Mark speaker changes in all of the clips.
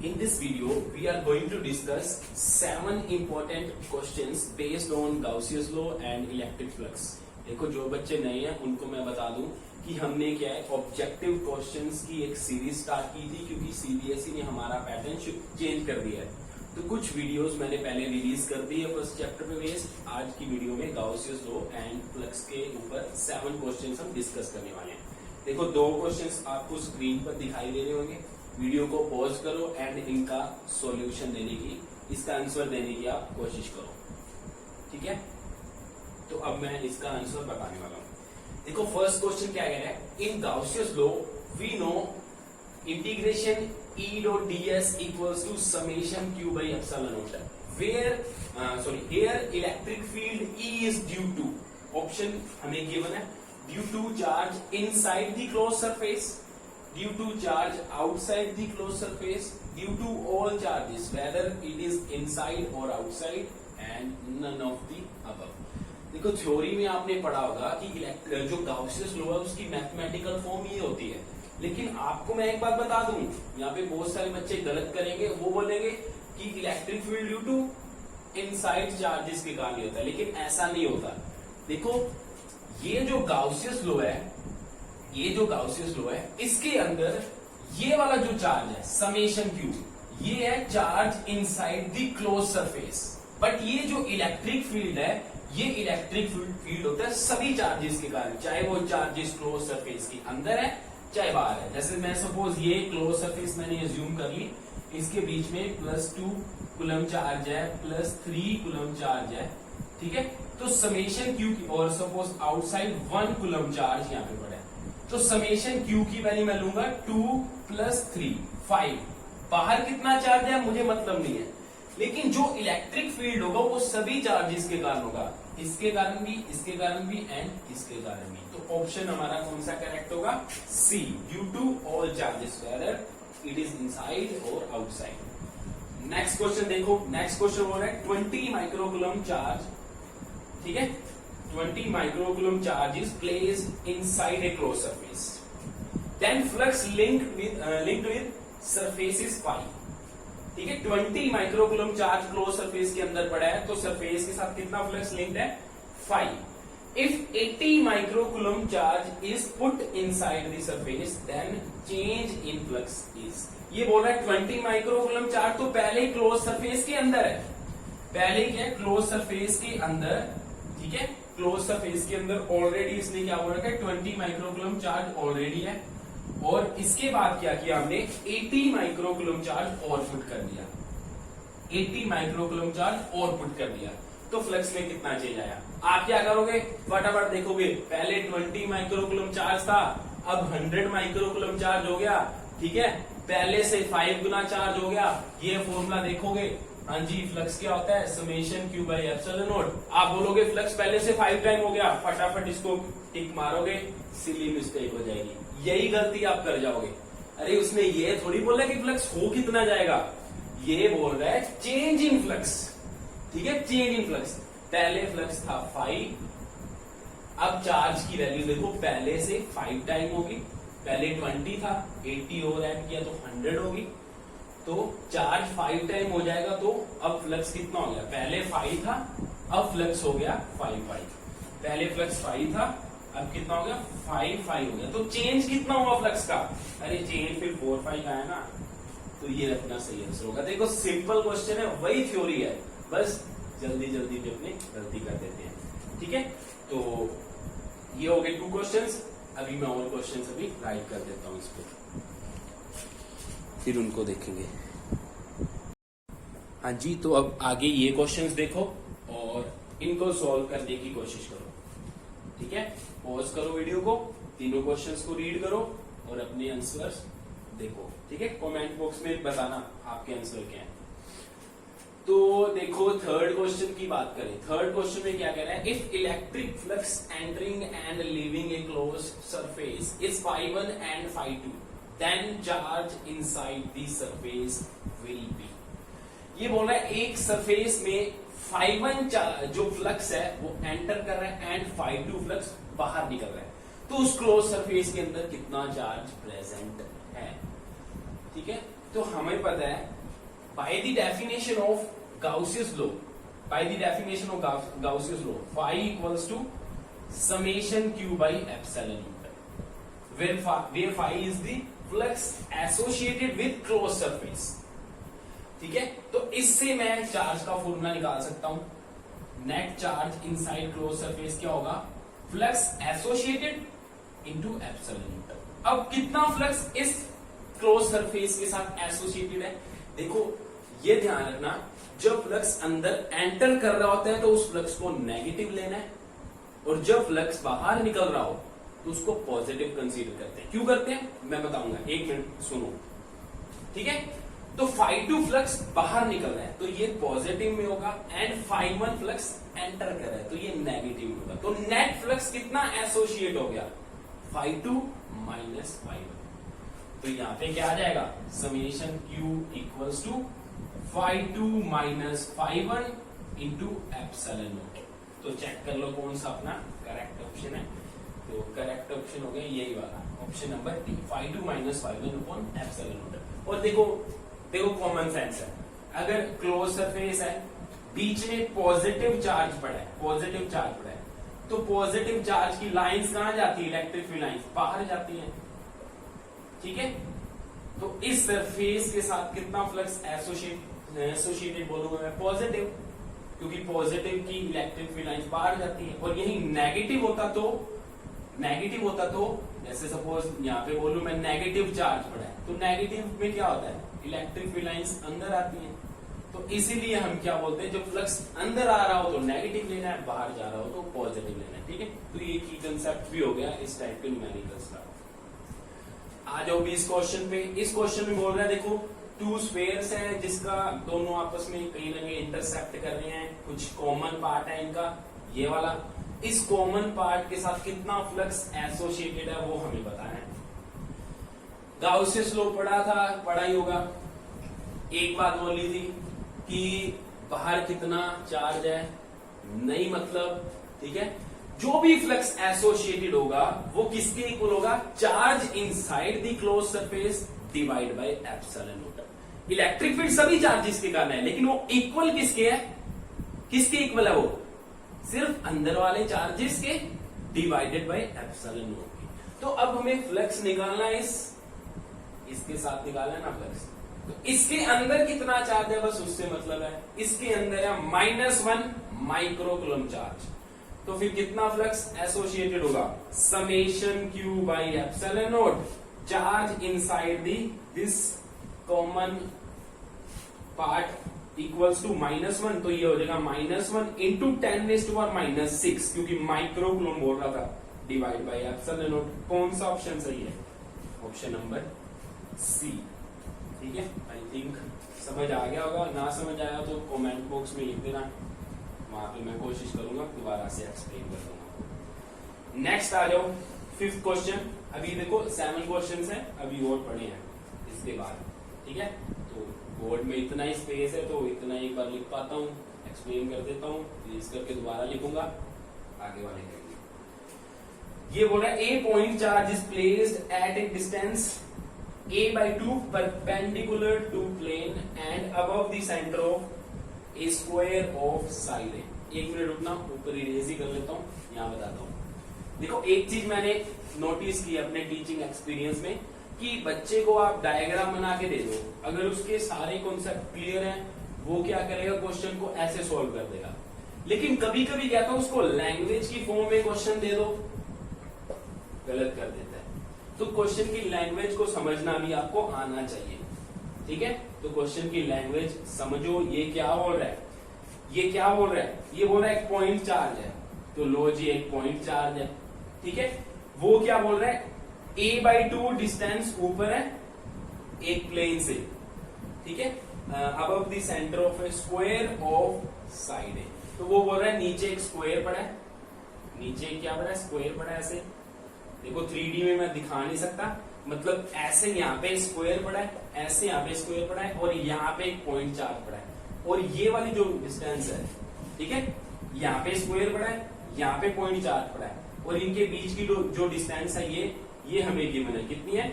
Speaker 1: In this video, we are going to discuss 7 important questions based on Gauss's law and electric flux. देखो जो बच्चे नए हैं उनको मैं बता दूं कि हमने क्या है ऑब्जेक्टिव क्वेश्चंस की एक सीरीज स्टार्ट की थी क्योंकि सीबीएसई ने हमारा पैटर्न चेंज कर दिया है। तो कुछ वीडियोस मैंने पहले रिलीज कर दी है फर्स्ट चैप्टर पे बेस्ड। आज की वीडियो में गॉसियस लॉ एंड फ्लक्स के ऊपर 7 क्वेश्चंस हम डिस्कस करने वाले हैं। देखो 2 क्वेश्चंस आपको स्क्रीन पर दिखाई दे रहे होंगे। वीडियो को पॉज करो एंड इनका सॉल्यूशन देने की, इसका आंसर देने की आप कोशिश करो, ठीक है। तो अब मैं इसका आंसर बताने वाला हूं। देखो फर्स्ट क्वेश्चन क्या कह रहा है, in Gauss's law we know integration E dot ds equals to summation q by epsilon naught, where here electric field E is due to, option हमें given है, due to charge inside the closed surface, due to charge outside the closed surface, due to all charges whether it is inside or outside and none of the above। देखो theory में आपने पढ़ा होगा कि जो गॉसियस law है उसकी mathematical form ये होती है, लेकिन आपको मैं एक बात बता दूं, यहाँ पे बहुत सारे बच्चे गलत करेंगे, वो बोलेंगे कि electric field due to inside charges के कारण होता है, लेकिन ऐसा नहीं होता। देखो ये जो गॉसियस लॉ है, ये जो गॉसियस लॉ है इसके अंदर ये वाला जो चार्ज है समेशन क्यू, ये है charge inside the close surface. But ये जो इलेक्ट्रिक फील्ड है, ये इलेक्ट्रिक फील्ड होता है सभी चार्जेस के कारण, चाहे वो चार्जेस क्लोज सरफेस के अंदर है चाहे बाहर है। जैसे मैं सपोज ये क्लोज सरफेस मैंने एज्यूम कर ली, इसके बीच में +2 कूलम चार्ज है, +3 कूलम चार्ज है, ठीक है। तो समेशन क्यू की, और सपोज आउटसाइड 1 कूलम चार्ज यहाँ पे पड़ा है, तो समेशन क्यू की वैल्यू मैं लूंगा 2 + 3 5। बाहर कितना चार्ज है मुझे मतलब नहीं है, लेकिन जो इलेक्ट्रिक फील्ड होगा वो सभी चार्जेस के कारण होगा, इसके कारण भी, इसके कारण भी एंड इसके कारण भी। तो ऑप्शन हमारा कौन सा करेक्ट होगा, C, due to all charges whether it is inside और आउटसाइड। नेक्स्ट क्वेश्चन देखो, नेक्स्ट क्वेश्चन बोल रहा है 20 माइक्रोकूलम चार्ज, ठीक है, 20 microcoulomb charge is placed inside a close surface, then flux linked with surface is phi, ठीक है। 20 microcoulomb charge close surface के अंदर पड़ा है, तो सरफेस के साथ कितना फ्लक्स लिंक्ड है, 5। If 80 microcoulomb charge is put inside the surface, then change in flux is। ये बोल रहा है 20 माइक्रोकूलम चार्ज तो पहले ही क्लोज सरफेस के अंदर है, पहले क्या है क्लोज सरफेस के अंदर, ठीक है, क्लोज सरफेस के अंदर ऑलरेडी, इसलिए क्या बोल रहा है 20 माइक्रोकूलम चार्ज ऑलरेडी है, और इसके बाद क्या किया हमने 80 माइक्रोकूलम चार्ज और पुट कर दिया, 80 माइक्रोकूलम चार्ज और पुट कर दिया, तो फ्लक्स में कितना चेंज आया। आप क्या करोगे, फटाफट देखोगे, पहले 20 माइक्रोकूलम चार्ज था, अब 100 माइक्रोकूलम चार्ज हो गया, ठीक है, पहले से 5 गुना चार्ज हो गया। ये फॉर्मूला देखोगे, हाँ जी, फ्लक्स क्या होता है, summation Q by epsilon not. आप बोलोगे फ्लक्स पहले से 5 टाइम हो गया, फटाफट इसको टिक मारोगे, सिली मिस्टेक हो जाएगी, यही गलती आप कर जाओगे। अरे उसने ये थोड़ी बोला कि फ्लक्स हो कितना जाएगा, ये बोल रहा है चेंज इन फ्लक्स, ठीक है, चेंज इन फ्लक्स। पहले फ्लक्स था 5, अब चार्ज की वैल्यू देखो पहले से 5 टाइम होगी, पहले 20 था, 80 और ऐड किया तो 100 होगी, तो चार्ज 5 टाइम हो जाएगा, तो अब फ्लक्स कितना हो गया, पहले 5 था, अब फ्लक्स हो गया 5, पहले फ्लक्स 5 था, अब कितना हो गया 5 हो गया, तो चेंज कितना हुआ फ्लक्स का, अरे चेंज फिर 4-5 आया ना, तो ये अपना सही आंसर होगा। देखो सिंपल क्वेश्चन है, वही थ्योरी है, बस जल्दी जल्दी भी अपनी गलती कर देते हैं, ठीक है। तो ये हो गए 2 क्वेश्चंस, अभी मैं और क्वेश्चंस अभी राइट कर देता हूं इस पे, फिर उनको देखेंगे। हाँ जी, तो अब आगे ये क्वेश्चंस देखो और इनको सॉल्व करने की कोशिश करो, ठीक है। पॉज करो वीडियो को, तीनों क्वेश्चंस को रीड करो और अपने आंसर्स देखो, ठीक है। कमेंट बॉक्स में बताना आपके आंसर क्या है। तो देखो थर्ड क्वेश्चन की बात करें, थर्ड क्वेश्चन में क्या कह रहा है, if electric flux entering and leaving a close surface is φ1 and φ2, then charge inside the surface will be. ये बोल रहा है एक सरफेस में φ1 जो फ्लक्स है वो एंटर कर रहा है एंड φ2 फ्लक्स बाहर निकल रहा है, तो उस क्लोज सरफेस के अंदर कितना चार्ज प्रेजेंट है, ठीक है। तो हमें पता है by the definition of Gauss's law, phi equals to summation q by epsilon naught, where phi is the flux associated with closed surface. ठीक है, तो इससे मैं चार्ज का फॉर्मूला निकाल सकता हूं. Net charge inside close surface क्या होगा, flux associated into epsilon Newton. अब कितना फ्लक्स इस क्लोज सरफेस के साथ एसोसिएटेड है, देखो ये ध्यान रखना, जब फ्लक्स अंदर एंटर कर रहा होता है तो उस फ्लक्स को नेगेटिव लेना है, और जब फ्लक्स बाहर निकल रहा हो तो उसको पॉजिटिव कंसीडर करते हैं. क्यों करते हैं मैं बताऊंगा, एक मिनट सुनो. ठीक है, तो phi2 फ्लक्स बाहर निकल रहा है तो ये पॉजिटिव में होगा, एंड phi1 फ्लक्स एंटर कर रहा है तो ये नेगेटिव में होगा. तो नेट फ्लक्स कितना एसोसिएट हो गया, phi2 माइनस phi1. तो यहां पे क्या आ जाएगा, summation q equals to phi2 minus phi1 into epsilon naught. तो चेक कर लो कौन सा अपना करेक्ट ऑप्शन है. तो करेक्ट ऑप्शन हो गया यही वाला, option number D, phi2 minus phi1 upon epsilon not. और देखो कॉमन सेंस है, अगर क्लोज सरफेस है, बीच में पॉजिटिव चार्ज पड़ा है, तो पॉजिटिव चार्ज की लाइंस कहां जाती है, इलेक्ट्रिक फील्ड लाइंस बाहर जाती हैं. ठीक है, तो इस सरफेस के साथ कितना फ्लक्स एसोसिएटेड बोलूंगा मैं, पॉजिटिव, क्योंकि पॉजिटिव की इलेक्ट्रिक फील्ड लाइंस बाहर जाती है. और यही नेगेटिव होता तो जैसे सपोज यहाँ पे बोलूं मैं नेगेटिव चार्ज पड़ा है, तो नेगेटिव में क्या होता है, इलेक्ट्रिक फील्ड लाइंस अंदर आती हैं. तो इसीलिए हम क्या बोलते हैं, जब फ्लक्स अंदर आ रहा हो तो नेगेटिव लेना है, बाहर जा रहा हो तो पॉजिटिव लेना है. ठीक है, तो ये की कंसेप्ट भी हो गया इस टाइप के न्यूमेरिकल्स का. आ जाओ भी इस क्वेश्चन पे. इस क्वेश्चन में बोल रहा है, देखो टू स्फेयर्स हैं जिसका दोनों आपस में कहीं ना कहीं इंटरसेक्ट कर रहे हैं, कुछ कॉमन पार्ट है इनका, ये वाला. इस कॉमन पार्ट के साथ कितना फ्लक्स एसोसिएटेड है वो हमें बताना है. गाउसियस लॉ पढ़ा ही होगा. एक बात बोली थी कि बाहर कितना चार्ज है, नहीं मतलब, ठीक है, जो भी फ्लक्स एसोसिएटेड होगा वो किसके इक्वल होगा, charge inside the close surface divide by epsilon not. Electric field सभी चार्जेस के कारण है, लेकिन वो इक्वल किसके है, किसके इक्वल है, वो सिर्फ अंदर वाले चार्जेस के डिवाइडेड बाय एप्सिलॉन नॉट के. तो अब हमें फ्लक्स निकालना है, इसके साथ निकालना है ना फ्लक्स. तो इसके अंदर कितना चार्ज है बस उससे मतलब है. इसके अंदर है -1 माइक्रो कूलम चार्ज. तो फिर कितना फ्लक्स एसोसिएटेड होगा, summation q by epsilon naught charge inside this common part equals to -1. तो ये हो जाएगा -1 इंटू 10⁻⁻⁶, क्योंकि माइक्रो कूलम बोल रहा था, डिवाइड बाई एप्सिलॉन नॉट. कौन सा ऑप्शन सही है, ऑप्शन नंबर सी. ठीक है, आई थिंक समझ आ गया होगा. ना समझ आया तो कमेंट बॉक्स में लिख देना, वहां पे मैं कोशिश करूंगा दोबारा से एक्सप्लेन कर दूंगा. नेक्स्ट आ जाओ, 5th क्वेश्चन. अभी देखो 7 क्वेश्चन है, अभी और पढ़े हैं इसके बाद. ठीक है, तो बोर्ड में इतना ही स्पेस है तो इतना एक बार लिख पाता हूँ, एक्सप्लेन कर देता हूँ, इस करके दोबारा लिखूंगा, आगे वाले करेंगे. ये बोल रहा है, a point charge is placed at a distance a/2 perpendicular to plane and above the center of a square of side. एक मिनट रुकना, ऊपर इरेज ही कर लेता हूँ, यहाँ बताता हूँ. देखो एक चीज मैंने नोटिस की अपने टीचिंग एक्सपीरियंस में, कि बच्चे को आप डायग्राम बना के दे दो, अगर उसके सारे कॉन्सेप्ट क्लियर हैं वो क्या करेगा, क्वेश्चन को ऐसे सॉल्व कर देगा. लेकिन कभी कभी क्या था, उसको लैंग्वेज की फॉर्म में क्वेश्चन दे दो, गलत कर देता है. तो क्वेश्चन की लैंग्वेज को समझना भी आपको आना चाहिए. ठीक है, तो क्वेश्चन की लैंग्वेज समझो. ये क्या बोल रहा है, ये क्या बोल रहा है, ये बोल रहा है एक पॉइंट चार्ज है, तो लो जी एक पॉइंट चार्ज है. ठीक है, वो क्या बोल रहा है, a/2 डिस्टेंस ऊपर है एक प्लेन से. ठीक है, above the centre of A square of side है. तो वो बोल रहा है नीचे एक स्क्वायर पड़ा है, नीचे क्या पड़ा है, स्क्वायर पड़ा है. ऐसे देखो 3D में मैं दिखा नहीं सकता, मतलब ऐसे यहाँ पे स्क्वायर पड़ा है, ऐसे यहाँ पे स्क्वायर पड़ा है, और यहाँ पे एक पॉइंट चार्ज पड़ा है. और ये वाली जो डिस्टेंस है, ठीक है, यहाँ पे स्क्वायर पड़ा है, यहाँ पे पॉइंट चार्ज पड़ा है, और इनके बीच की जो डिस्टेंस है ये हमें गिवन है, कितनी है,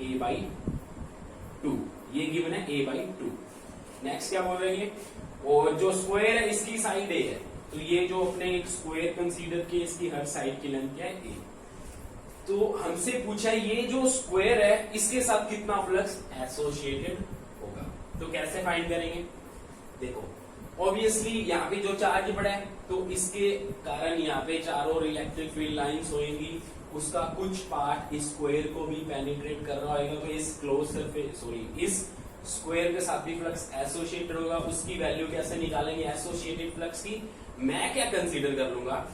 Speaker 1: a/2. ये गिवन है a/2. नेक्स्ट क्या बोल रहे हैं, और जो स्क्वायर है इसकी साइड ए है, तो ये जो अपने एक स्क्वायर कंसीडर किए, इसकी हर साइड की लेंथ क्या है, ए। तो हमसे पूछा ये जो स्क्वायर है इसके साथ कितना फ्लक्स एसोसिएटेड होगा, तो कैसे फाइंड करेंगे। देखो ऑब्वियसली यहाँ पे जो चार्ज पड़ा है तो इसके कारण यहाँ पे चारों इलेक्ट्रिक फील्ड लाइंस होंगी, उसका कुछ पार्ट इस स्क्वायर को भी पेनिट्रेट कर रहा होगा, तो इस क्लोज सरफेस इस स्क्वायर के साथ भी फ्लक्स एसोसिएटेड होगा। उसकी वैल्यू कैसे निकालेंगे एसोसिएटेड फ्लक्स की, मैं क्या कंसीडर कर लूंगा,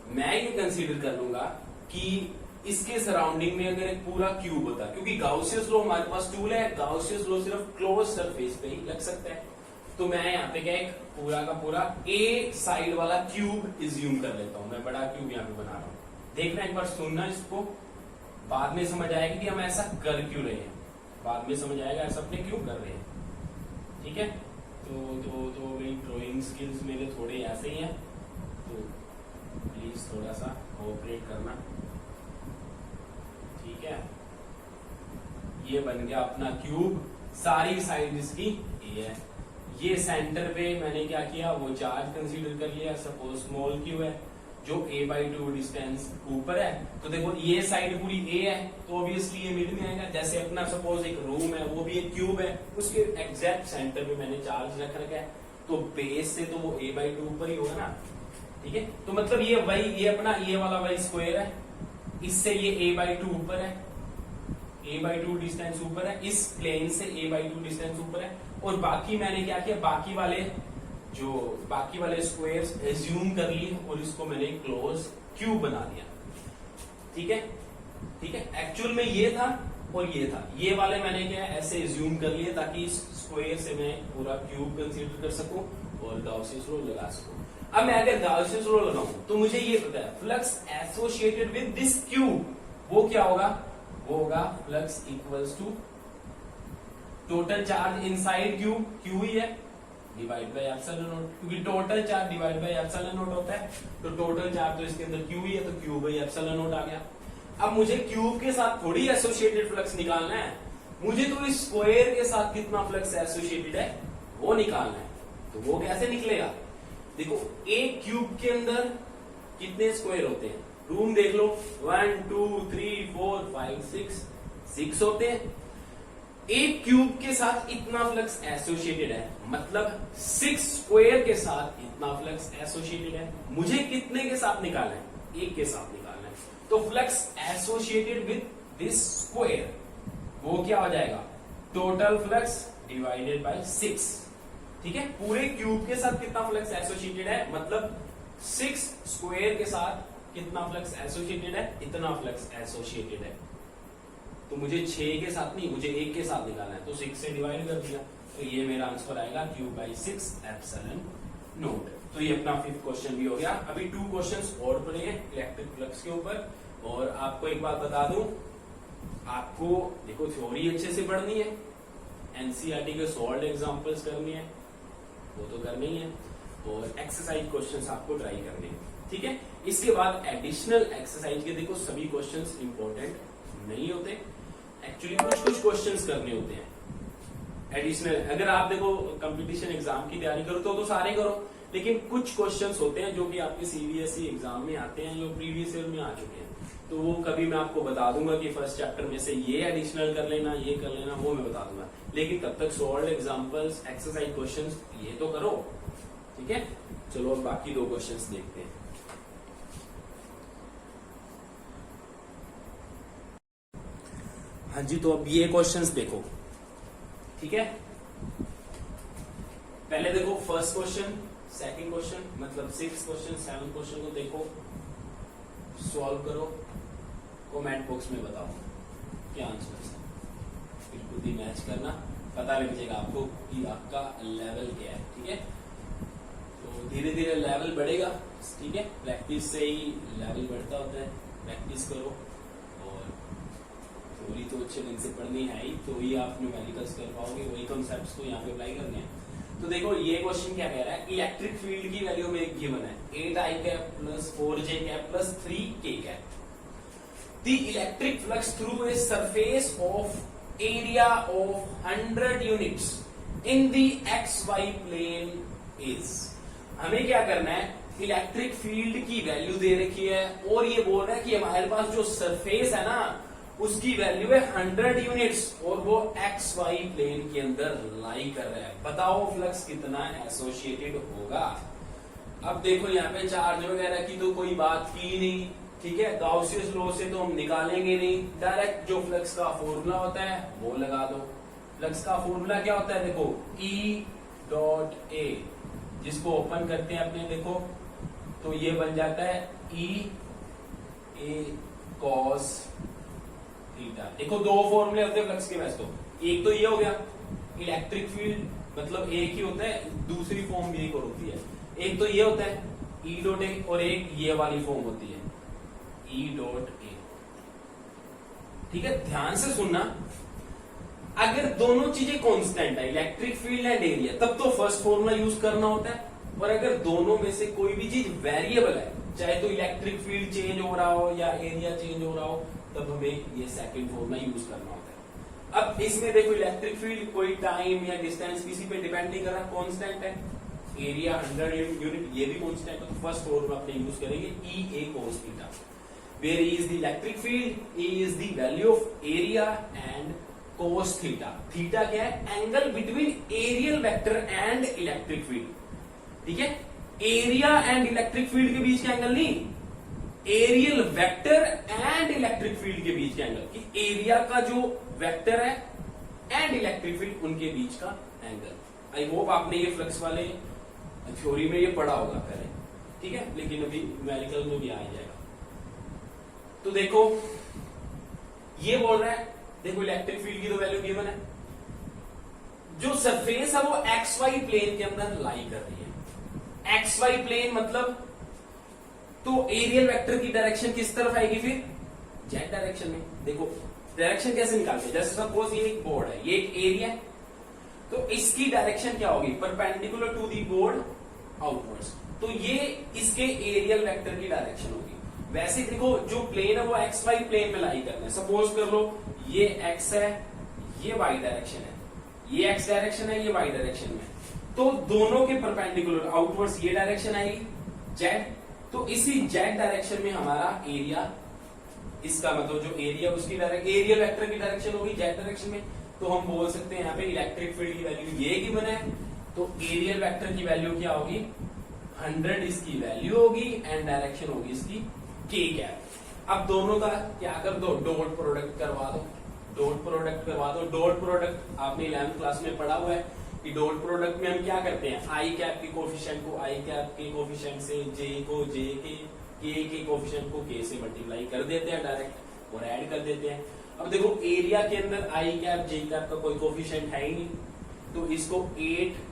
Speaker 1: मैं ये कंसीडर कर लूंगा कि इसके सराउंडिंग में अगर एक पूरा क्यूब होता, क्योंकि गाउसियस लॉ हमारे पास टूल है, गाउसियस लॉ सिर्फ क्लोज सरफेस पे ही लग सकता है, तो मैं यहाँ पे क्या एक पूरा का पूरा ए साइड वाला क्यूब इज्यूम कर लेता हूं, मैं बड़ा क्यूब यहाँ पे बना रहा हूं। देखना एक बार, सुनना इसको, बाद में समझ आएगा कि हम ऐसा कर क्यों रहे हैं, बाद में समझ आएगा ऐसा अपने क्यों कर रहे हैं, ठीक है। तो मेरी ड्राइंग स्किल्स मेरे थोड़े ऐसे ही हैं, तो प्लीज थोड़ा सा कोऑपरेट करना, ठीक है। ये बन गया अपना क्यूब, सारी साइड इसकी ए है, ये सेंटर पे मैंने क्या किया, वो चार्ज कंसीडर कर लिया, सपोज स्मॉल क्यू है, जो a/2 डिस्टेंस ऊपर है, तो देखो ये साइड पूरी a है, तो ऑब्वियसली ये मिड में आएगा। जैसे अपना सपोज एक रूम है, वो भी एक क्यूब है, उसके एग्जैक्ट सेंटर पे मैंने चार्ज रख रखा है, तो बेस से तो वो a/2 ऊपर ही होगा ना, ठीक है। तो मतलब ये अपना ये वाला y स्क्वायर है, इससे ये a/2 ऊपर है, a/2 डिस्टेंस ऊपर है, इस प्लेन से a/2 डिस्टेंस ऊपर है, और बाकी मैंने क्या किया, बाकी वाले स्क्वायर्स एज्यूम कर लिए और इसको मैंने क्लोज क्यूब बना दिया, ठीक है, ठीक है। एक्चुअल में ये था और ये था, ये वाले मैंने क्या ऐसे एज्यूम कर लिए ताकि इस स्क्वायर से मैं पूरा क्यूब कंसीडर कर सकूं और गाउसियस लॉ लगा सकूं। अब मैं अगर गाउसियस लॉ लगाऊं तो मुझे ये पता है flux associated with this cube वो क्या होगा, वो होगा flux equals to total charge inside cube, Q ही है, डिवाइड बाय एप्सिलॉन नॉट, क्योंकि total charge divide by epsilon naught होता है, तो टोटल चार्ज तो इसके अंदर क्यू ही है, तो क्यू बाय एप्सिलॉन नॉट आ गया। अब मुझे क्यूब के साथ थोड़ी एसोसिएटेड फ्लक्स निकालना है, मुझे तो इस स्क्वायर के साथ कितना फ्लक्स एसोसिएटेड है वो निकालना है। तो वो कैसे निकलेगा, देखो एक क्यूब के अंदर कितने स्क्वायर होते हैं, रूम देख लो, 1 2 3 4 5 6 होते हैं। एक क्यूब के साथ इतना फ्लक्स एसोसिएटेड है, मतलब 6 स्क्वायर के साथ इतना फ्लक्स एसोसिएटेड है। मुझे कितने के साथ निकालना है, एक के साथ निकालना है, तो flux associated with this square वो क्या हो जाएगा, टोटल फ्लक्स डिवाइडेड बाय 6, ठीक है। पूरे क्यूब के साथ कितना फ्लक्स एसोसिएटेड है, मतलब 6 स्क्वायर के साथ कितना फ्लक्स एसोसिएटेड है, इतना फ्लक्स एसोसिएटेड है। तो मुझे 6 के साथ नहीं, मुझे 1 के साथ निकालना है, तो 6 से डिवाइड कर दिया, तो ये मेरा आंसर आएगा Q/6 एप्सिलॉन नॉट। तो ये अपना 5th क्वेश्चन भी हो गया। अभी 2 क्वेश्चंस और पड़े हैं इलेक्ट्रिक फ्लक्स के ऊपर। और आपको एक बात बता दूं, आपको देखो थ्योरी अच्छे से पढ़नी है, एनसीईआरटी के सॉल्व एग्जांपल्स करनी है, वो तो करनी ही है, और एक्सरसाइज क्वेश्चंस आपको ट्राई करने हैं, ठीक है। इसके बाद एडिशनल एक्सरसाइज के देखो सभी क्वेश्चंस इंपॉर्टेंट नहीं होते, एक्चुअली कुछ क्वेश्चंस करने होते हैं एडिशनल। अगर आप देखो कंपटीशन एग्जाम की तैयारी करो तो सारे करो, लेकिन कुछ क्वेश्चंस होते हैं जो कि आपके सीबीएसई एग्जाम में आते हैं, जो प्रीवियस ईयर में आ चुके हैं, तो वो कभी मैं आपको बता दूंगा कि फर्स्ट चैप्टर में से ये एडिशनल कर लेना, ये कर लेना, वो मैं बता दूंगा, लेकिन तब तक सॉल्व एग्जाम्पल्स, एक्सरसाइज क्वेश्चंस ये तो करो, ठीक है। चलो अब बाकी 2 क्वेश्चंस देखते हैं। हाँ जी, तो अब ये क्वेश्चंस देखो, ठीक है। पहले देखो फर्स्ट क्वेश्चन, सेकंड क्वेश्चन, मतलब 6th क्वेश्चन, 7th क्वेश्चन को देखो, सॉल्व करो, कमेंट बॉक्स में बताओ क्या आंसर है, फिर खुद ही मैच करना, पता लग जाएगा आपको कि आपका लेवल क्या है, ठीक है। तो धीरे धीरे लेवल बढ़ेगा, ठीक है, प्रैक्टिस से ही लेवल बढ़ता होता है, प्रैक्टिस करो, और थ्योरी तो अच्छे ढंग से पढ़नी है ही, तो ही आप न्यूमेरिकल्स कर पाओगे, वही कॉन्सेप्ट्स को यहाँ पे अप्लाई करने हैं। तो देखो ये क्वेश्चन क्या कह रहा है, इलेक्ट्रिक फील्ड की वैल्यू में एक गिवन है 8i cap plus 4j cap plus 3k cap. The electric flux through a surface of area of 100 units in the x y plane is. हमें क्या करना है, इलेक्ट्रिक फील्ड की वैल्यू दे रखी है और ये बोल रहा है कि हमारे पास जो सरफेस है ना उसकी वैल्यू है 100 यूनिट्स और वो एक्स वाई प्लेन के अंदर लाई कर रहा है। बताओ फ्लक्स कितना एसोसिएटेड होगा। अब देखो यहाँ पे चार्ज वगैरह की तो कोई बात की नहीं, ठीक है, गाउसियस लॉ से तो हम निकालेंगे नहीं, डायरेक्ट जो फ्लक्स का फॉर्मूला होता है वो लगा दो। फ्लक्स का फॉर्मूला क्या होता है, देखो E डॉट ए, जिसको ओपन करते हैं अपने, देखो तो ये बन जाता है E A cos थीटा। देखो दो फॉर्मूले होते हैं फ्लक्स के वैसे तो, एक तो ये हो गया इलेक्ट्रिक फील्ड, मतलब एक ही होता है, दूसरी फॉर्म भी एक और होती है, एक तो ये होता है E डॉट ए और एक ये वाली फॉर्म होती है E डॉट ए। ठीक है, ध्यान से सुनना, अगर दोनों चीजें कांस्टेंट है, इलेक्ट्रिक फील्ड एंड एरिया, तब तो फर्स्ट फॉर्मूला यूज करना होता है, और अगर दोनों में से कोई भी चीज वेरिएबल है, चाहे तो इलेक्ट्रिक फील्ड चेंज हो रहा हो या एरिया चेंज हो रहा हो, तब हमें ये सेकंड फॉर्मूला यूज करना होता है। अब इसमें देखो इलेक्ट्रिक फील्ड कोई टाइम या डिस्टेंस किसी पे डिपेंड नहीं कर रहा, कांस्टेंट है, एरिया 100 यूनिट ये भी कांस्टेंट है, तो फर्स्ट फॉर्मूला अपने यूज करेंगे E A cos theta, where E is the electric field, A is the value of area and cos theta. Theta क्या है, angle between areal vector and electric field. ठीक है, area and electric field के बीच का angle नहीं, areal vector and electric field के बीच का एंगल, कि एरिया का जो वेक्टर है एंड इलेक्ट्रिक फील्ड उनके बीच का एंगल। आई होप आपने ये फ्लक्स वाले थ्योरी में ये पढ़ा होगा पहले, ठीक है, लेकिन अभी न्यूमेरिकल में भी आ जाएगा। तो देखो ये बोल रहा है, देखो इलेक्ट्रिक फील्ड की तो वैल्यू गिवन है, जो सरफेस है वो एक्स वाई प्लेन के अंदर लाई कर रही है। एक्स वाई प्लेन मतलब तो एरियल वेक्टर की डायरेक्शन किस तरफ आएगी, फिर जेड डायरेक्शन में। देखो डायरेक्शन कैसे निकालते हैं, जैसे सपोज ये एक बोर्ड है, ये एक एरिया है, तो इसकी डायरेक्शन क्या होगी, perpendicular to the board outwards, तो ये इसके एरियल वेक्टर की डायरेक्शन होगी। वैसे देखो जो प्लेन है वो एक्स वाई प्लेन में लाई करना है, सपोज कर लो ये एक्स है, ये वाई डायरेक्शन है, ये एक्स डायरेक्शन है, ये वाई डायरेक्शन में, तो दोनों के परपेंडिकुलर आउटवर्ड्स ये डायरेक्शन आएगी जेड, तो इसी जेड डायरेक्शन में हमारा एरिया, इसका मतलब जो एरिया उसकी डायरेक्शन एरियल वेक्टर की डायरेक्शन होगी जेड डायरेक्शन में, तो हम बोल सकते हैं यहाँ पे इलेक्ट्रिक फील्ड की वैल्यू ये गिवन है, तो एरियल वेक्टर की वैल्यू क्या होगी, 100 इसकी वैल्यू होगी एंड डायरेक्शन होगी इसकी के कैप। अब दोनों का क्या कर दो, डॉट प्रोडक्ट करवा दो, डॉट प्रोडक्ट करवा दो। डॉट प्रोडक्ट आपने 11th क्लास में पढ़ा हुआ है कि डॉट प्रोडक्ट में हम क्या करते हैं, आई कैप के कोफिशिएंट को आई कैप के कोफिशिएंट से, जे को जे के कोफिशिएंट को के से मल्टीप्लाई कर देते हैं डायरेक्ट और ऐड कर देते हैं। अब देखो एरिया के अंदर आई कैप जे कैप का कोई कोफिशिएंट है ही नहीं, तो इसको 8,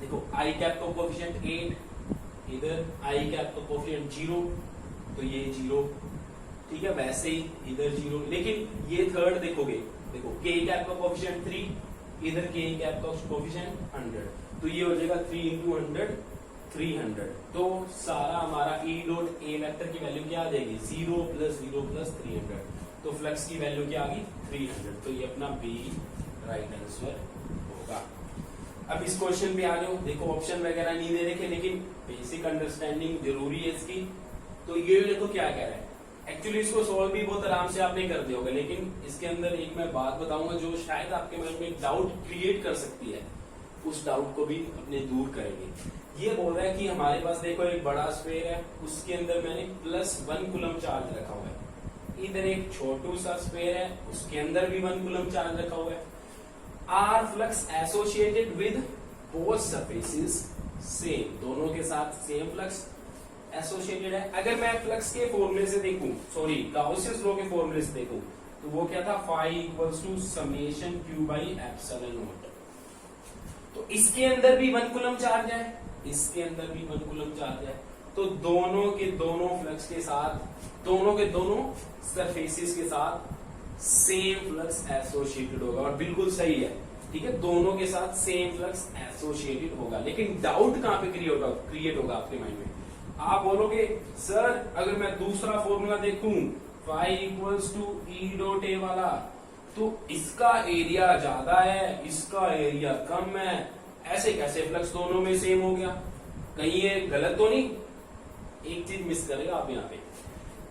Speaker 1: देखो आई कैप का कोफिशिएंट 8, इधर आई कैप का कोफिशिएंट 0, तो ये 0, ठीक है, वैसे ही इधर 0, लेकिन ये थर्ड देखोगे, देखो के कैप का कोफिशिएंट 3, इधर के कैप का कोफिशिएंट 100, तो ये हो जाएगा 3 into 100 300, तो सारा हमारा E डॉट ए वेक्टर की वैल्यू क्या आ जाएगी, 0 + 0 + 300, तो फ्लक्स की वैल्यू क्या आ गई 300, तो ये अपना बी राइट आंसर होगा। अब इस क्वेश्चन पे आ जाओ, देखो ऑप्शन वगैरह नहीं दे रखे, लेकिन बेसिक अंडरस्टैंडिंग जरूरी है इसकी। तो ये देखो क्या कह रहा है, एक्चुअली इसको सॉल्व भी बहुत आराम से आपने कर दिया होगा, लेकिन इसके अंदर एक मैं बात बताऊंगा जो शायद आपके मन में एक डाउट क्रिएट कर सकती है, उस डाउट को भी अपने दूर करेंगे। ये बोल रहा है कि हमारे पास देखो एक बड़ा स्फीयर है, उसके अंदर मैंने +1 कूलम चार्ज रखा हुआ है, इधर एक छोटू सा स्फीयर है, उसके अंदर भी 1 कूलम चार्ज रखा हुआ है। Are flux associated with both surfaces same, दोनों के साथ सेम फ्लक्स एसोसिएटेड है। अगर मैं फ्लक्स के फॉर्मूले से देखूं, सॉरी गाउसियस लॉ के फॉर्मूले से देखूं, तो वो क्या था, phi = summation Q/ε0। तो इसके अंदर भी 1 कूलम चार्ज है, इसके अंदर भी 1 कूलम चार्ज है, तो दोनों के दोनों फ्लक्स के साथ, दोनों के दोनों सरफेसेस के साथ सेम फ्लक्स एसोसिएटेड होगा, और बिल्कुल सही है, ठीक है, दोनों के साथ सेम फ्लक्स एसोसिएटेड होगा। लेकिन डाउट कहां पे क्रिएट होगा आपके माइंड में, आप बोलोगे सर अगर मैं दूसरा फॉर्मूला देखूं phi = E डॉट ए वाला, तो इसका एरिया ज्यादा है, इसका एरिया कम है, ऐसे कैसे फ्लक्स दोनों में सेम हो गया? कहीं ये गलत तो नहीं? एक चीज मिस करेगा आप यहाँ पे,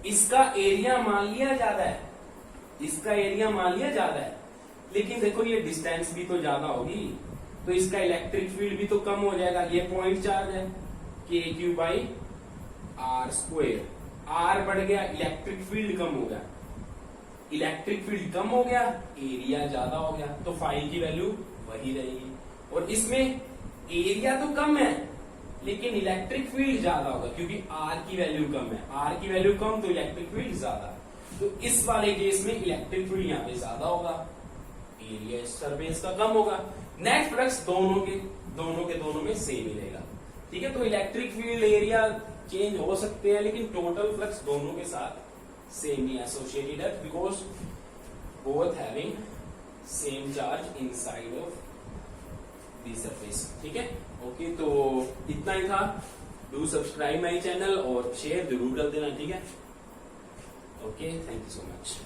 Speaker 1: इसका एरिया मान लिया ज्यादा है, इसका एरिया मान लिया ज्यादा है, लेकिन देखो ये डिस्टेंस भी तो ज्यादा होगी, तो इसका इलेक्ट्रिक फील्ड भी तो कम हो जाएगा। ये पॉइंट चार्ज है k q by r square, r बढ़ गया, इलेक्ट्रिक फील्ड कम हो गया, इलेक्ट्रिक फील्ड कम हो गया, एरिया ज्यादा हो गया, तो फाई की वैल्यू वही रहेगी। और इसमें एरिया तो कम है लेकिन इलेक्ट्रिक फील्ड ज्यादा होगा, क्योंकि आर की वैल्यू कम है, आर की वैल्यू कम तो इलेक्ट्रिक फील्ड ज्यादा, तो इस वाले केस में इलेक्ट्रिक फील्ड यहाँ पे ज्यादा होगा, एरिया सरफेस का कम होगा, नेट फ्लक्स दोनों में सेम ही रहेगा। ठीक है, तो इलेक्ट्रिक फील्ड एरिया चेंज हो सकते हैं लेकिन टोटल फ्लक्स दोनों के साथ सेम ही एसोसिएटेड है, because both having same charge inside of the surface. ठीक है, ओके, तो इतना ही था। डू सब्सक्राइब माई चैनल और शेयर जरूर कर देना। ठीक है, okay, thank you so much.